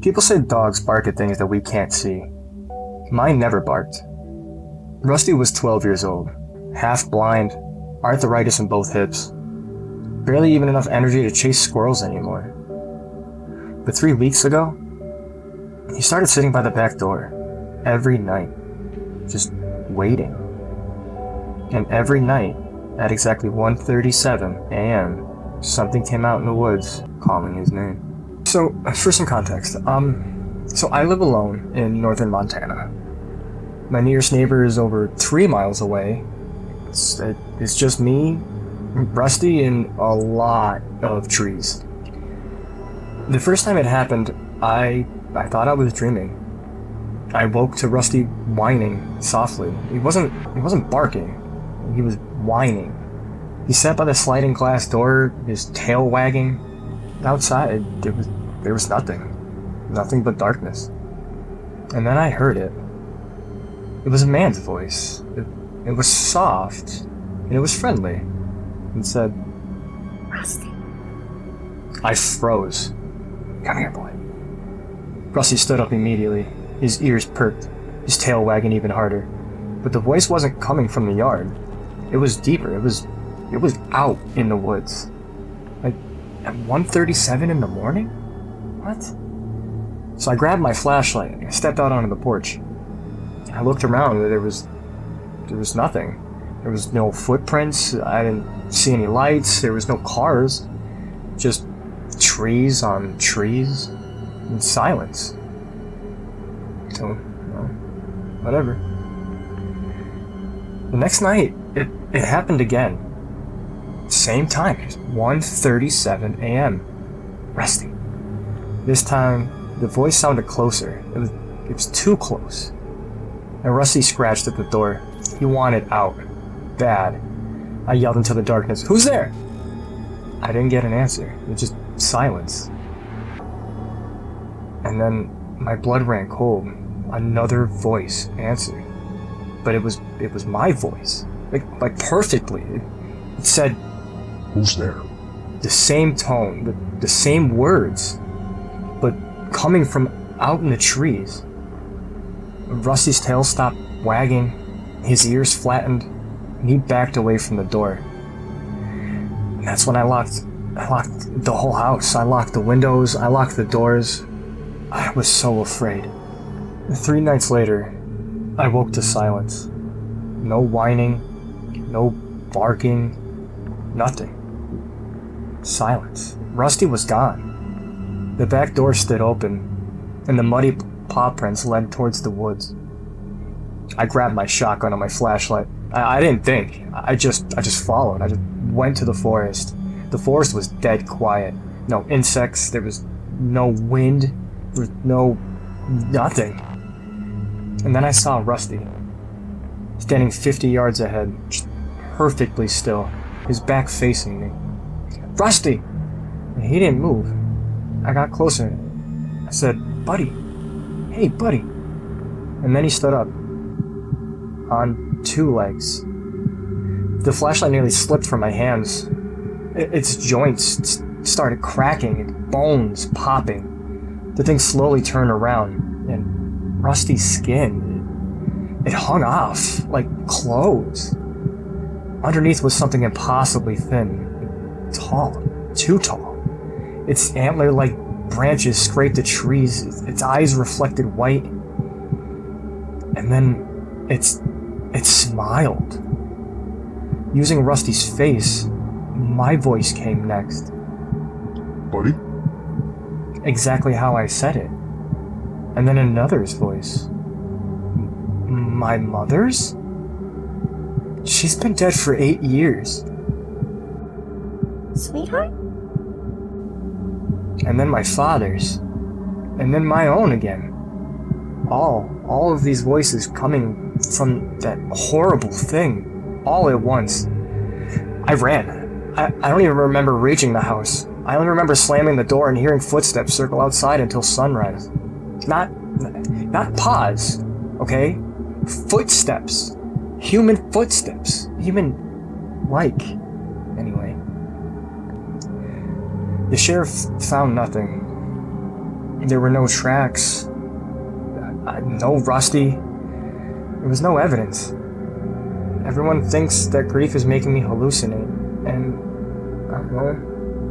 People say dogs bark at things that we can't see. Mine never barked. Rusty was 12 years old, half blind, arthritis in both hips, barely even enough energy to chase squirrels anymore. But 3 weeks ago, he started sitting by the back door every night, just waiting. And every night, at exactly 1:37 a.m., something came out in the woods calling his name. So, for some context, so I live alone in northern Montana. My nearest neighbor is over 3 miles away. It's just me, Rusty, and a lot of trees. The first time it happened, I thought I was dreaming. I woke to Rusty whining softly. He wasn't barking. He was whining. He sat by the sliding glass door, his tail wagging. Outside, there was nothing. Nothing but darkness. And then I heard it. It was a man's voice. It was soft, and it was friendly. It said, "Rusty." I froze. "Come here, boy." Rusty stood up immediately, his ears perked, his tail wagging even harder. But the voice wasn't coming from the yard. It was deeper. It was out in the woods. Like, at 1:37 in the morning? What? So I grabbed my flashlight and I stepped out onto the porch. I looked around, there was nothing. There was no footprints, I didn't see any lights, there was no cars. Just trees on trees, and silence. So, well, whatever. The next night, it happened again. Same time, 1:37 a.m. Rusty. This time, the voice sounded closer. It was too close. And Rusty scratched at the door. He wanted out. Bad. I yelled into the darkness, "Who's there?" I didn't get an answer. It was just silence. And then my blood ran cold. Another voice answered. But it was my voice. Like perfectly. It said, "Who's there?" The same tone, the same words, but coming from out in the trees. Rusty's tail stopped wagging, his ears flattened, and he backed away from the door. And that's when I locked the whole house. I locked the windows, I locked the doors. I was so afraid. 3 nights later, I woke to silence. No whining, no barking, nothing. Silence. Rusty was gone. The back door stood open, and the muddy paw prints led towards the woods. I grabbed my shotgun and my flashlight. I didn't think. I just followed. I just went to the forest. The forest was dead quiet. No insects. There was no wind. There was nothing. And then I saw Rusty, standing 50 yards ahead, just perfectly still, his back facing me. "Rusty!" And he didn't move. I got closer. I said, "Buddy. Hey, buddy." And then he stood up. On 2 legs. The flashlight nearly slipped from my hands. Its joints started cracking and bones popping. The thing slowly turned around, and Rusty's skin, it hung off like clothes. Underneath was something impossibly thin, tall, too tall. Its antler-like branches scraped the trees, its eyes reflected white. And then it smiled. Using Rusty's face, my voice came next. "Buddy?" Exactly how I said it. And then another's voice. My mother's? She's been dead for 8 years. Sweetheart? And then my father's. And then my own again. All of these voices coming from that horrible thing, all at once. I ran. I don't even remember reaching the house. I only remember slamming the door and hearing footsteps circle outside until sunrise. Not paws, okay? Footsteps. Human footsteps. Human-like. Anyway. The sheriff found nothing. There were no tracks, no Rusty. There was no evidence. Everyone thinks that grief is making me hallucinate, and, well,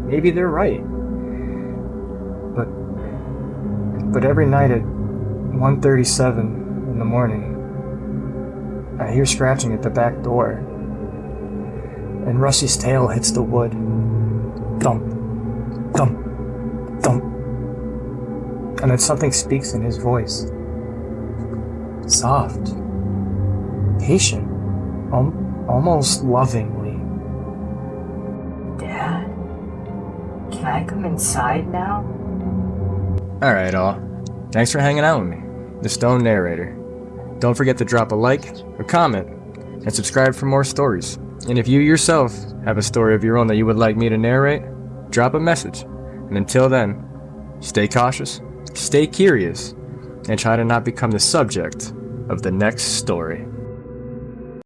maybe they're right. But every night at 1:37 in the morning, I hear scratching at the back door, and Rusty's tail hits the wood. Thump, thump, thump. And then something speaks in his voice. Soft, patient, almost lovingly. Dad? Can I come inside now? Alright, all. Thanks for hanging out with me, the Stone Narrator. Don't forget to drop a like, a comment, and subscribe for more stories. And if you yourself have a story of your own that you would like me to narrate, drop a message. And until then, stay cautious, stay curious, and try to not become the subject of the next story.